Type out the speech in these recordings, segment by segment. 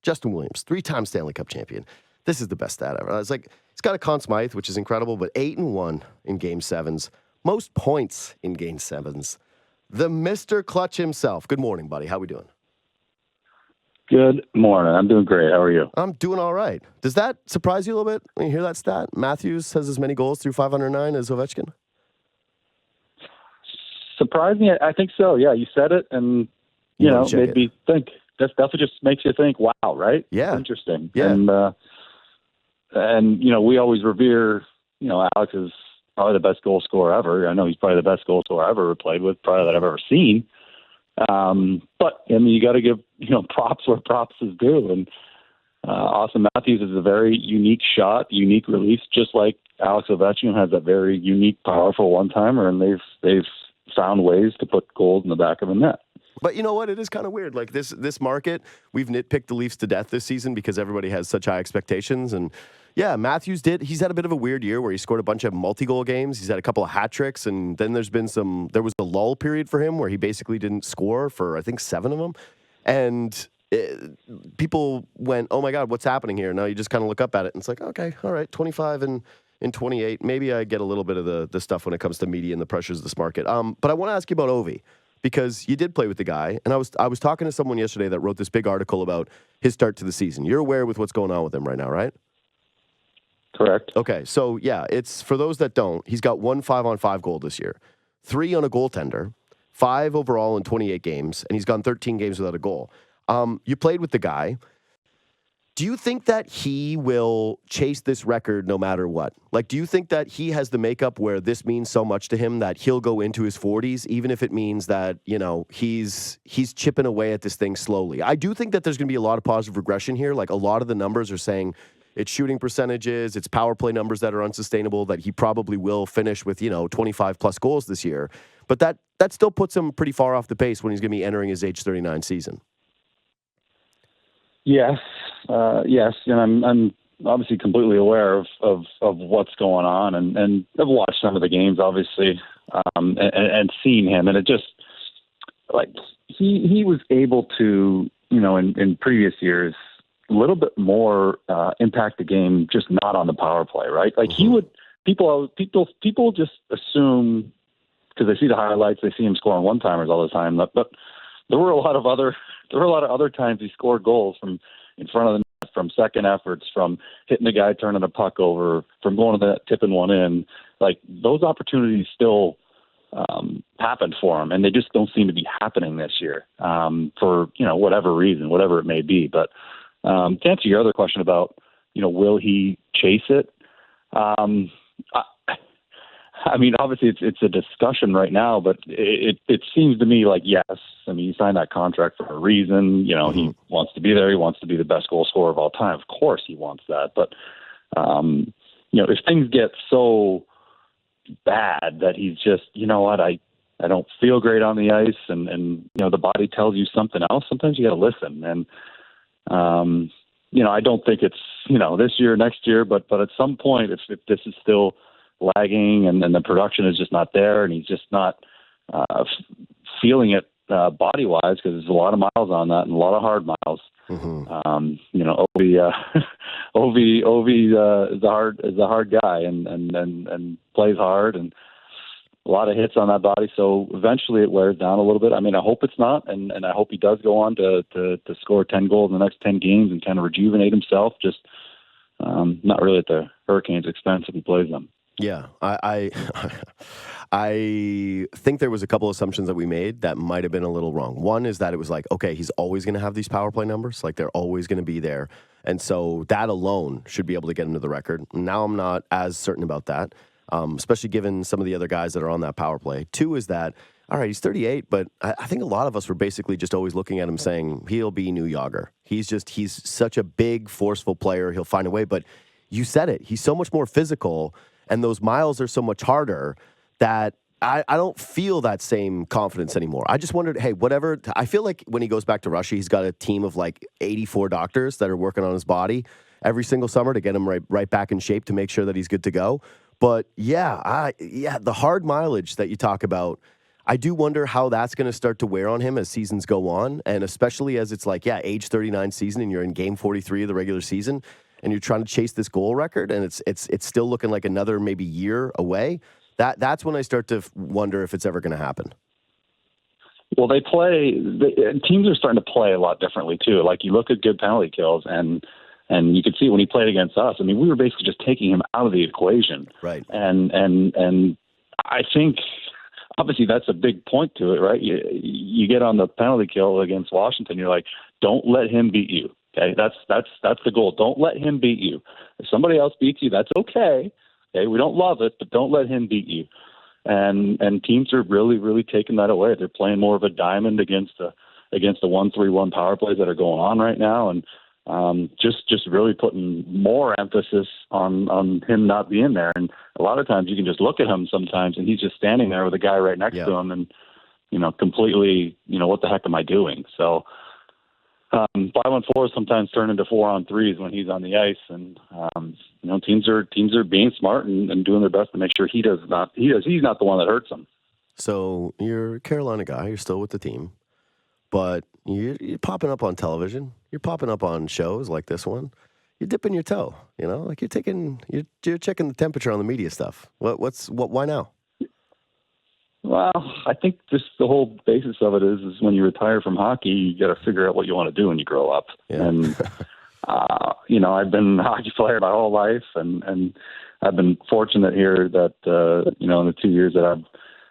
Justin Williams, 3-time Stanley Cup champion. This is the best stat ever. I was like, he's got a Conn Smythe, which is incredible, but 8-1 in Game 7s. Most points in Game 7s. The Mr. Clutch himself. Good morning, buddy. How we doing? Good morning. I'm doing great. How are you? I'm doing all right. Does that surprise you a little bit when you hear that stat? Matthews has as many goals through 509 as Ovechkin? Surprised me? I think so. Yeah, you said it, and made me think. That definitely just makes you think. Wow, right? Yeah, interesting. Yeah, and we always revere. Alex is probably the best goal scorer ever. I know he's probably the best goal scorer I've ever played with, probably that I've ever seen. But I mean, you got to give props where props is due, and Auston Matthews is a very unique shot, unique release, just like Alex Ovechkin has a very unique, powerful one-timer, and they've found ways to put goals in the back of the net. But you know what? It is kind of weird. Like this market, we've nitpicked the Leafs to death this season because everybody has such high expectations. And yeah, Matthews he's had a bit of a weird year where he scored a bunch of multi-goal games. He's had a couple of hat tricks. And then there was a lull period for him where he basically didn't score for, I think, 7 of them. And people went, oh my God, what's happening here? Now you just kind of look up at it and it's like, okay, all right, 25 and 28. Maybe I get a little bit of the stuff when it comes to media and the pressures of this market. But I want to ask you about Ovi, because you did play with the guy, and I was talking to someone yesterday that wrote this big article about his start to the season. You're aware with what's going on with him right now, right? Correct. Okay, so yeah, it's for those that don't. He's got 1 5-on-5 goal this year, 3 on a goaltender, 5 overall in 28 games, and he's gone 13 games without a goal. You played with the guy. Do you think that he will chase this record no matter what? Like, do you think that he has the makeup where this means so much to him that he'll go into his 40s, even if it means that, he's chipping away at this thing slowly? I do think that there's going to be a lot of positive regression here. Like, a lot of the numbers are saying it's shooting percentages, it's power play numbers that are unsustainable, that he probably will finish with, 25-plus goals this year. But that still puts him pretty far off the pace when he's going to be entering his age 39 season. Yes, and I'm obviously completely aware of what's going on, and I've watched some of the games, obviously, and seen him, and it just like he was able to, in previous years, a little bit more impact the game, just not on the power play, right? Like he would people just assume because they see the highlights, they see him scoring one-timers all the time, but there were a lot of other times he scored goals from in front of the net, from second efforts, from hitting the guy turning a puck over, from going to the net, tipping one in. Like those opportunities still happened for him, and they just don't seem to be happening this year for whatever reason, whatever it may be. But to answer your other question about will he chase it? I mean, obviously it's a discussion right now, but it seems to me like, yes. I mean, he signed that contract for a reason. He wants to be there. He wants to be the best goal scorer of all time. Of course he wants that. But, if things get so bad that he's just, I don't feel great on the ice and the body tells you something else, sometimes you got to listen. And, I don't think it's, this year, next year, but at some point, if this is still lagging and the production is just not there and he's just not feeling it body-wise, because there's a lot of miles on that and a lot of hard miles. Ovi is a hard guy and plays hard and a lot of hits on that body. So eventually it wears down a little bit. I mean, I hope it's not, and I hope he does go on to score 10 goals in the next 10 games and kind of rejuvenate himself. Just not really at the Hurricanes' expense if he plays them. Yeah, I think there was a couple assumptions that we made that might have been a little wrong. One is that it was like, okay, he's always going to have these power play numbers. Like, they're always going to be there. And so that alone should be able to get him to the record. Now I'm not as certain about that, especially given some of the other guys that are on that power play. 2 is that, all right, he's 38, but I think a lot of us were basically just always looking at him saying, he'll be new Yager. He's such a big, forceful player. He'll find a way. But you said it. He's so much more physical, and those miles are so much harder that I don't feel that same confidence anymore. I just wondered, hey, whatever. I feel like when he goes back to Russia, he's got a team of like 84 doctors that are working on his body every single summer to get him right back in shape to make sure that he's good to go. But yeah, the hard mileage that you talk about, I do wonder how that's going to start to wear on him as seasons go on, and especially as it's like, yeah, age 39 season, and you're in game 43 of the regular season, and you're trying to chase this goal record, and it's still looking like another maybe year away. That's when I start to wonder if it's ever going to happen. Well, teams are starting to play a lot differently too. Like you look at good penalty kills, and you could see when he played against us. I mean, we were basically just taking him out of the equation. Right. And I think obviously that's a big point to it, right? You get on the penalty kill against Washington, you're like, don't let him beat you. Okay, that's the goal. Don't let him beat you. If somebody else beats you, that's okay. Okay, we don't love it, but don't let him beat you. And teams are really, really taking that away. They're playing more of a diamond against the 1-3-1 power plays that are going on right now, and just really putting more emphasis on him not being there. And a lot of times you can just look at him sometimes, and he's just standing there with a guy right next to him, and completely, what the heck am I doing? So 5-on-4s sometimes turn into 4-on-3s when he's on the ice, and teams are being smart and doing their best to make sure he's not the one that hurts them. So you're a Carolina guy, you're still with the team, but you're popping up on television, you're popping up on shows like this one. You're dipping your toe, like you're checking the temperature on the media stuff. Why now? Well, I think just the whole basis of it is when you retire from hockey, you got to figure out what you want to do when you grow up. Yeah. And, I've been a hockey player my whole life, and I've been fortunate here that, in the 2 years that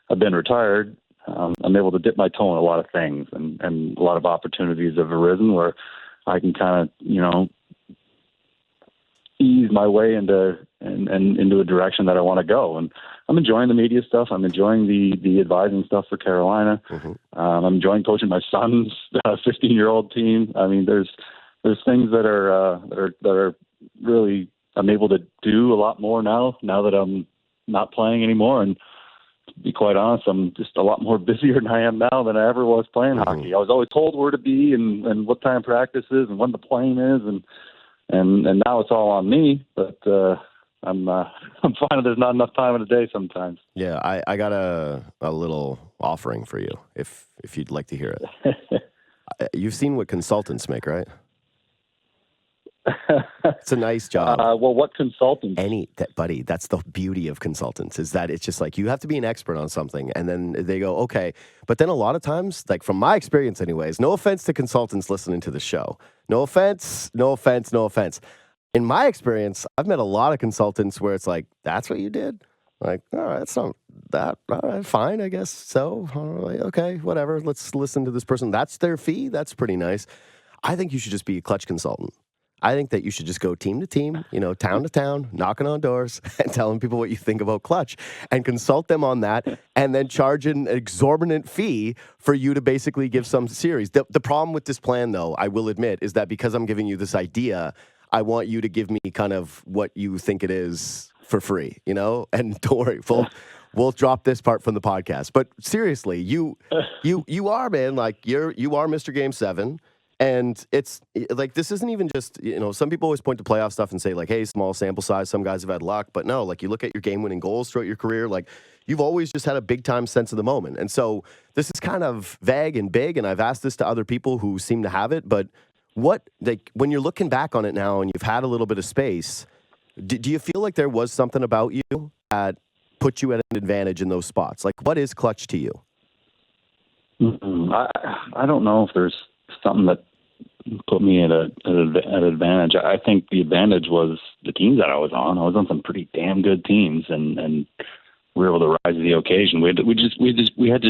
I've been retired, I'm able to dip my toe in a lot of things, and a lot of opportunities have arisen where I can kind of, ease my way into a direction that I want to go. And I'm enjoying the media stuff. I'm enjoying the advising stuff for Carolina. Mm-hmm. I'm enjoying coaching my son's 15-year-old team. I mean, there's things that are really, I'm able to do a lot more now that I'm not playing anymore. And to be quite honest, I'm just a lot more busier than I am now than I ever was playing hockey. I was always told where to be and what time practice is and when the plane is, and now it's all on me. But I'm finding there's not enough time in the day sometimes. Yeah, I got a little offering for you if you'd like to hear it. You've seen what consultants make, right? It's a nice job. Well, what consultants? Buddy, that's the beauty of consultants, is that it's just like you have to be an expert on something, and then they go, okay. But then a lot of times, like from my experience anyways, no offense to consultants listening to the show. No offense. In my experience, I've met a lot of consultants where it's like, that's what you did? Like, all right, it's not that. All right, fine, I guess. So, okay, whatever. Let's listen to this person. That's their fee. That's pretty nice. I think you should just be a clutch consultant. I think that you should just go team to team, town to town, knocking on doors and telling people what you think about Clutch and consult them on that, and then charge an exorbitant fee for you to basically give some series. The problem with this plan, though, I will admit, is that because I'm giving you this idea, I want you to give me kind of what you think it is for free, and don't worry, we'll drop this part from the podcast. But seriously, you are, man, like you are Mr. Game 7. And it's like, this isn't even just, some people always point to playoff stuff and say like, hey, small sample size, some guys have had luck. But no, like you look at your game winning goals throughout your career, like you've always just had a big time sense of the moment. And so this is kind of vague and big. And I've asked this to other people who seem to have it. But when you're looking back on it now and you've had a little bit of space, do you feel like there was something about you that put you at an advantage in those spots? Like, what is Clutch to you? I don't know if there's something that put me at an advantage. I think the advantage was the teams that I was on. I was on some pretty damn good teams, and we were able to rise to the occasion. We had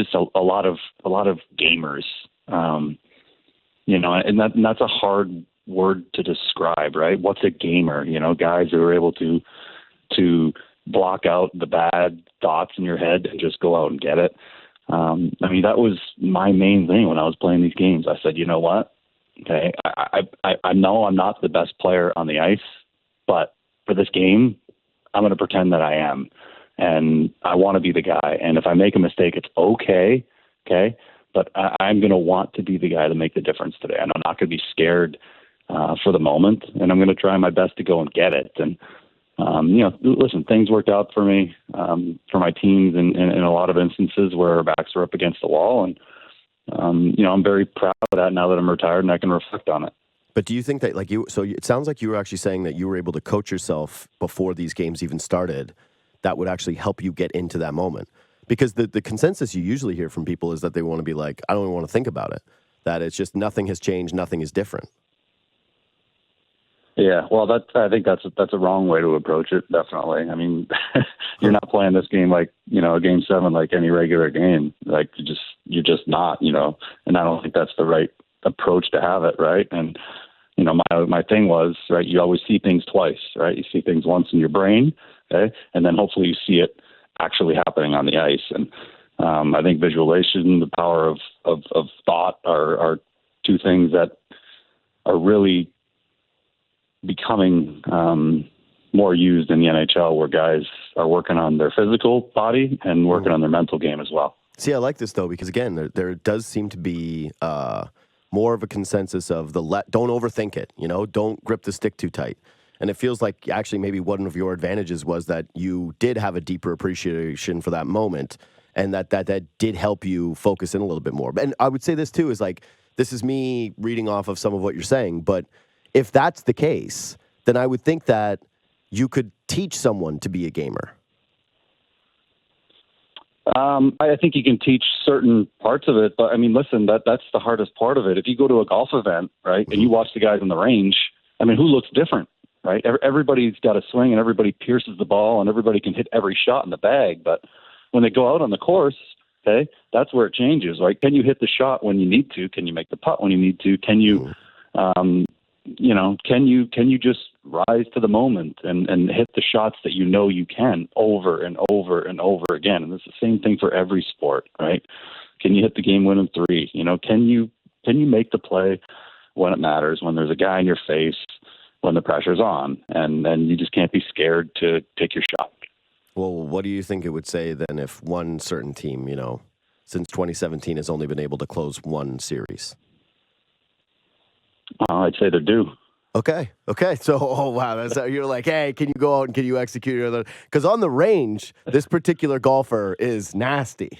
a lot of gamers, and that's a hard word to describe, right? What's a gamer? Guys who are able to block out the bad thoughts in your head and just go out and get it. That was my main thing when I was playing these games. I said, you know what? Okay, I know I'm not the best player on the ice, but for this game, I'm going to pretend that I am, and I want to be the guy. And if I make a mistake, it's okay, but I'm going to want to be the guy to make the difference today. And I'm not going to be scared for the moment, and I'm going to try my best to go and get it. And Listen, things worked out for me, for my teams in a lot of instances where our backs were up against the wall. And, I'm very proud of that now that I'm retired and I can reflect on it. But do you think that, it sounds like you were actually saying that you were able to coach yourself before these games even started, that would actually help you get into that moment? Because the consensus you usually hear from people is that they want to be like, I don't even want to think about it, that it's just nothing has changed, nothing is different. Yeah, well, I think that's a wrong way to approach it. Definitely. I mean, you're not playing this game like a game 7 like any regular game. Like you're just not. And I don't think that's the right approach to have it. Right. And my thing was, right, you always see things twice. Right. You see things once in your brain. Okay, and then hopefully you see it actually happening on the ice. And I think visualization, the power of thought, are two things that are really becoming more used in the NHL, where guys are working on their physical body and working on their mental game as well. See, I like this, though, because, again, there does seem to be more of a consensus of don't overthink it, don't grip the stick too tight. And it feels like actually maybe one of your advantages was that you did have a deeper appreciation for that moment, and that did help you focus in a little bit more. And I would say this, too, is like, this is me reading off of some of what you're saying, but if that's the case, then I would think that you could teach someone to be a gamer. I think you can teach certain parts of it, but I mean, listen, that's the hardest part of it. If you go to a golf event, right, and you watch the guys on the range, I mean, who looks different, right? Everybody's got a swing and everybody pierces the ball and everybody can hit every shot in the bag. But when they go out on the course, okay, that's where it changes, right? Can you hit the shot when you need to? Can you make the putt when you need to? Can you, can you just rise to the moment and hit the shots that you can over and over and over again? And it's the same thing for every sport, right? Can you hit the game-winning 3? Can you make the play when it matters, when there's a guy in your face, when the pressure's on, and you just can't be scared to take your shot. Well, what do you think it would say then if one certain team, since 2017 has only been able to close one series? I'd say they're due. Okay. So, wow, you're like, hey, can you go out and can you execute it? Because on the range, this particular golfer is nasty.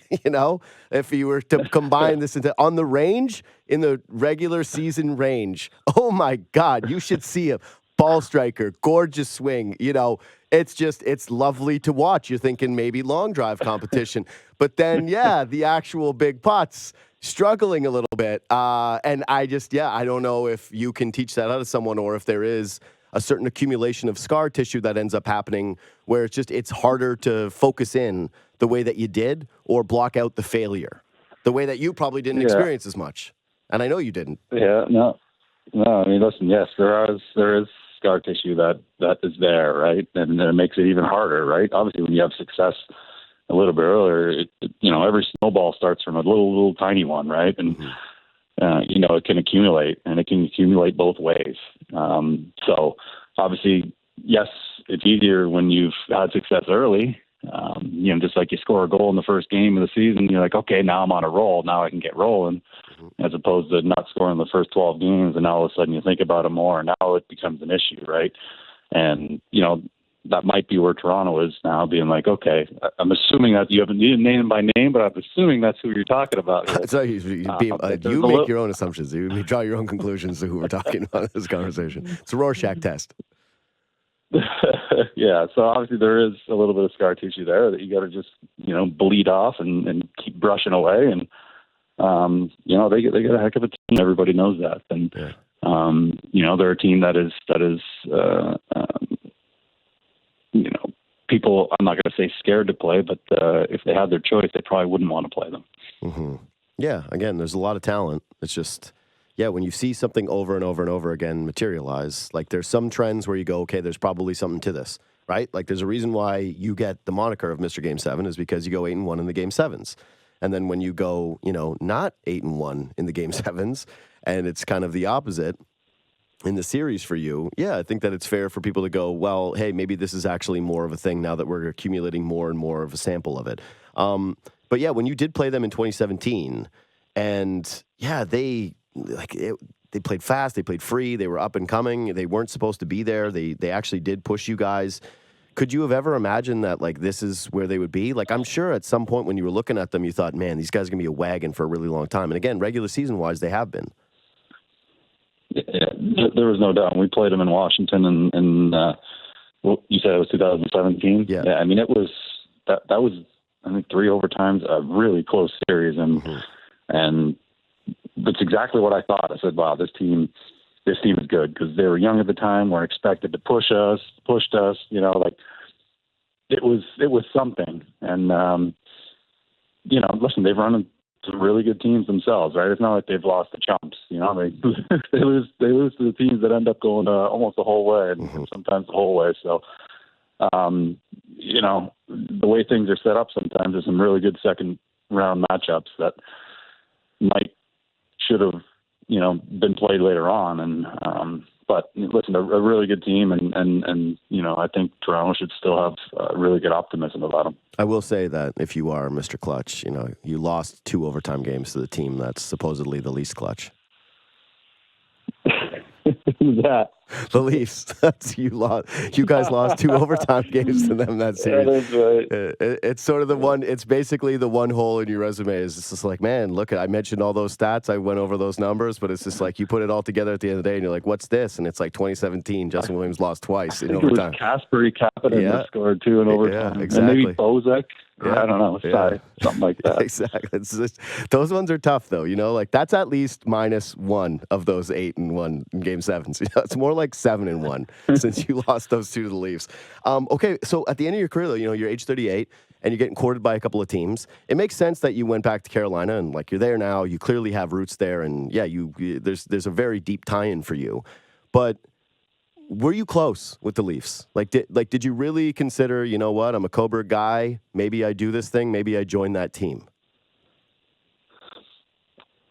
If you were to combine this on the range, in the regular season range, oh my God, you should see him. Ball striker, gorgeous swing. It's lovely to watch. You're thinking maybe long drive competition, but then the actual big putts. Struggling a little bit. And I don't know if you can teach that out of someone or if there is a certain accumulation of scar tissue that ends up happening where it's harder to focus in the way that you did or block out the failure, the way that you probably didn't experience as much. And I know you didn't. Yeah, no. I mean, listen, yes, there is scar tissue that is there, right? And it makes it even harder, right? Obviously, when you have success a little bit earlier, every snowball starts from a little tiny one, right? And, it can accumulate, and it can accumulate both ways. So obviously, yes, it's easier when you've had success early. Just like you score a goal in the first game of the season, you're like, okay, now I'm on a roll. Now I can get rolling, as opposed to not scoring the first 12 games, and now all of a sudden you think about it more, and now it becomes an issue, right? And, that might be where Toronto is now, being like, okay, I'm assuming that you didn't name him by name, but I'm assuming that's who you're talking about here. So you make your own assumptions. You draw your own conclusions to who we're talking about in this conversation. It's a Rorschach test. Yeah, so obviously there is a little bit of scar tissue there that you got to just, bleed off and keep brushing away. And, they get a heck of a team. Everybody knows that. And, they're a team that is people, I'm not going to say scared to play, but if they had their choice, they probably wouldn't want to play them. Mm-hmm. Yeah, again, there's a lot of talent. It's just, when you see something over and over and over again materialize, like there's some trends where you go, okay, there's probably something to this, right? Like there's a reason why you get the moniker of Mr. Game 7 is because you go 8-1 in the Game 7s. And then when you go, not 8-1 in the Game 7s, and it's kind of the opposite in the series for you, I think that it's fair for people to go, well, hey, maybe this is actually more of a thing now that we're accumulating more and more of a sample of it. But when you did play them in 2017, and they played fast, they played free, they were up and coming, they weren't supposed to be there, they actually did push you guys. could you have ever imagined that, like, this is where they would be? Like, I'm sure at some point when you were looking at them, you thought, man, these guys are going to be a wagon for a really long time. And again, regular season-wise, they have been. Yeah, there was no doubt. We played them in Washington, and well, you said it was 2017? Yeah. I mean, it was that was, I think, 3 overtimes, a really close series, and that's exactly what I thought. I said, wow, this team is good, because they were young at the time, were expected to pushed us, like it was something. And, listen, they've run some really good teams themselves, right? It's not like they've lost the chumps, they lose to the teams that end up going almost the whole way, and sometimes the whole way. So, the way things are set up sometimes, there's some really good second round matchups that should have, been played later on. And, but listen, a really good team, and I think Toronto should still have really good optimism about them. I will say that if you are Mr. Clutch, you lost 2 overtime games to the team that's supposedly the least clutch. Who's that? The Leafs. You guys lost 2 overtime games to them that series. Yeah, that's right. It's sort of the one. It's basically the one hole in your resume. Is it's just like, man, look, I mentioned all those stats. I went over those numbers, but it's just like you put it all together at the end of the day, and you're like, what's this? And it's like 2017. Justin Williams lost twice in overtime. It was Kasperi Kapanen that scored 2 in overtime. Yeah, exactly. And maybe Bozak. Yeah. I don't know. Something like that. Exactly. It's just, those ones are tough, though. Like that's at least -1 of those 8-1 in Game 7s. It's more like 7-1 since you lost those 2 to the Leafs. Okay, so at the end of your career, though, you're age 38 and you're getting courted by a couple of teams. It makes sense that you went back to Carolina, and like you're there now. You clearly have roots there, and yeah, there's a very deep tie-in for you. But were you close with the Leafs? Did you really consider, you know what, I'm a Coburg guy, maybe I do this thing, maybe I join that team?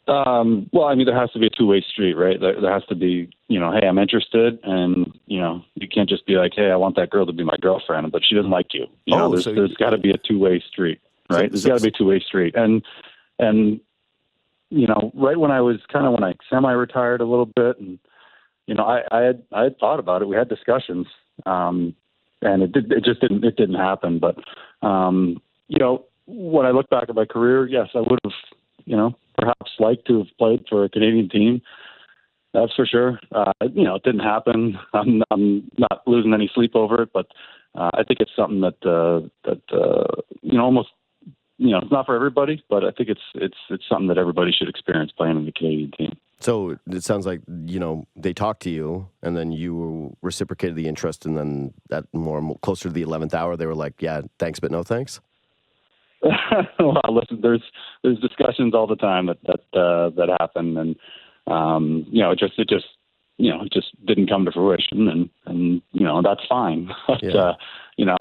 Well, I mean, there has to be a two-way street, right? There has to be, hey, I'm interested, and, you can't just be like, hey, I want that girl to be my girlfriend, but she doesn't like you. There's got to be a two-way street, right? There's got to be a two-way street. And right when I semi-retired a little bit, and, I had thought about it. We had discussions, and it didn't happen. But, when I look back at my career, yes, I would have, perhaps liked to have played for a Canadian team. That's for sure. It didn't happen. I'm not losing any sleep over it, but I think it's something that almost, it's not for everybody, but I think it's something that everybody should experience playing in the Canadian team. So it sounds like, they talked to you and then you reciprocated the interest, and then that more closer to the 11th hour, they were like, yeah, thanks, but no thanks. Well, listen, there's discussions all the time that happen, and it just didn't come to fruition, and that's fine. But, yeah.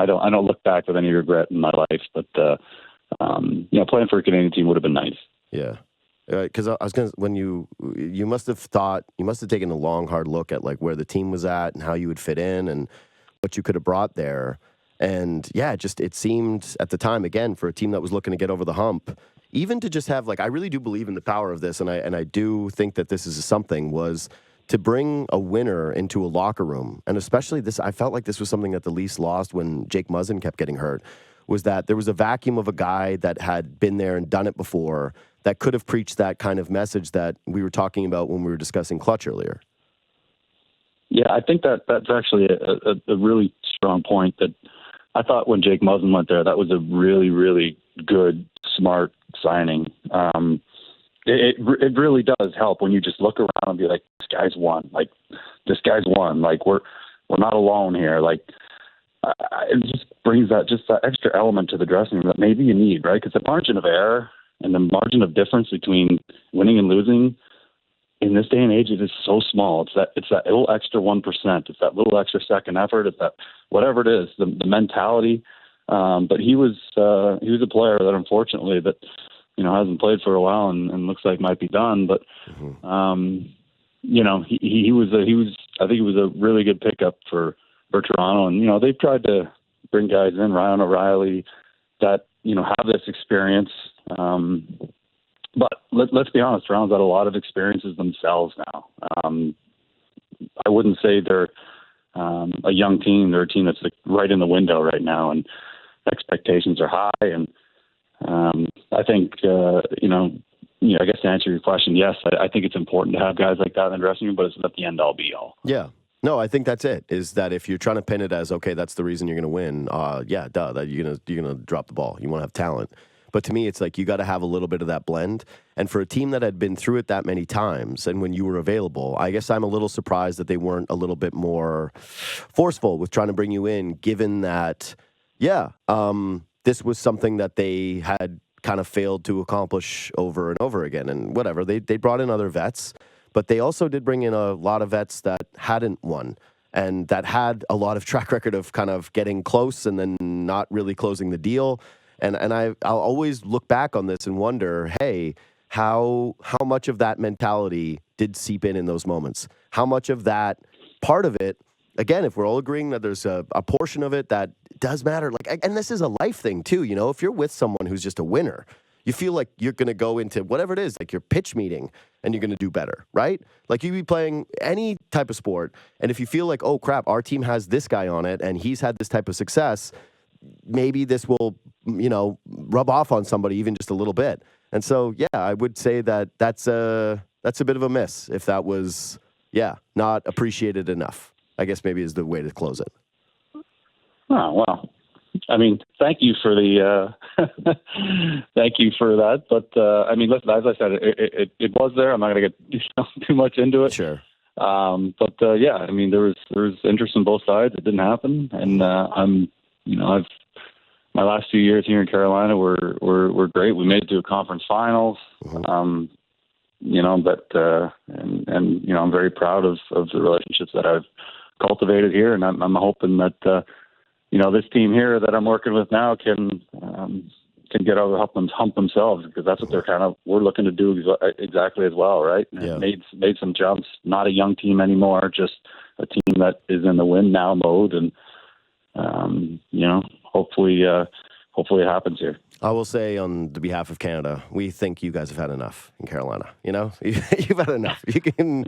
I don't look back with any regret in my life, but playing for a Canadian team would have been nice. Yeah. Because I was going to, when you must have taken a long, hard look at like where the team was at and how you would fit in and what you could have brought there. And yeah, it seemed at the time, again, for a team that was looking to get over the hump, even to just have, like, I really do believe in the power of this, and I do think that this is something, was to bring a winner into a locker room. And especially this, I felt like this was something that the Leafs lost when Jake Muzzin kept getting hurt, was that there was a vacuum of a guy that had been there and done it before that could have preached that kind of message that we were talking about when we were discussing Clutch earlier. Yeah, I think that's actually a really strong point. That I thought when Jake Muzzin went there, that was a really, really good, smart signing. It really does help when you just look around and be like, this guy's won. Like, we're not alone here. Like, it just brings that extra element to the dressing room that maybe you need, right? Because the margin of error and the margin of difference between winning and losing in this day and age, it is so small. It's that little extra 1%. It's that little extra second effort. It's that whatever it is, the mentality. But he was a player that unfortunately hasn't played for a while and looks like might be done. But he was I think he was a really good pickup for Toronto. And they've tried to bring guys in, Ryan O'Reilly, that have this experience. But let's be honest, Toronto's got a lot of experiences themselves now. I wouldn't say they're a young team. They're a team that's like right in the window right now, and expectations are high. And I think, I guess to answer your question, yes, I think it's important to have guys like that in the dressing room, but it's not the end all be all. Yeah. No, I think that's it. Is that if you're trying to pin it as, okay, that's the reason you're going to win. That you're gonna drop the ball. You want to have talent. But to me, it's like you got to have a little bit of that blend. And for a team that had been through it that many times, and when you were available, I guess I'm a little surprised that they weren't a little bit more forceful with trying to bring you in, given that, this was something that they had kind of failed to accomplish over and over again. And whatever, they brought in other vets, but they also did bring in a lot of vets that hadn't won and that had a lot of track record of kind of getting close and then not really closing the deal. And I'll always look back on this and wonder, hey, how much of that mentality did seep in those moments? How much of that part of it, again, if we're all agreeing that there's a portion of it that does matter, like, and this is a life thing too, if you're with someone who's just a winner, you feel like you're going to go into whatever it is, like your pitch meeting, and you're going to do better, right? Like you be playing any type of sport, and if you feel like, oh crap, our team has this guy on it, and he's had this type of success, maybe this will, rub off on somebody even just a little bit. And so, I would say that that's a bit of a miss if that was, not appreciated enough, I guess maybe is the way to close it. Oh, well, I mean, thank you for the, thank you for that. But, listen, as I said, it was there. I'm not going to get too much into it. Sure. There was interest on both sides. It didn't happen. And, my last few years here in Carolina were great. We made it to a conference finals. Mm-hmm. I'm very proud of the relationships that I've cultivated here. And I'm hoping that, this team here that I'm working with now can get over, hump themselves, because that's what we're looking to do exactly as well. Right. Yeah. Made some jumps, not a young team anymore, just a team that is in the win now mode. And, hopefully it happens here. I will say on the behalf of Canada, we think you guys have had enough in Carolina. You've had enough. You can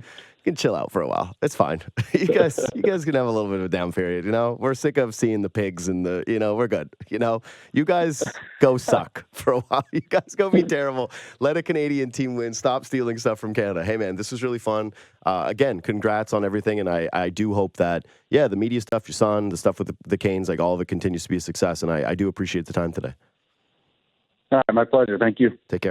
chill out for a while. It's fine. You guys can have a little bit of a down period. We're sick of seeing the pigs and we're good. You guys go suck for a while. You guys go be terrible. Let a Canadian team win. Stop stealing stuff from Canada. Hey man, this was really fun. Again, congrats on everything. And I do hope that, the media stuff, your son, the stuff with the Canes, like all of it continues to be a success. And I do appreciate the time today. All right, my pleasure. Thank you. Take care.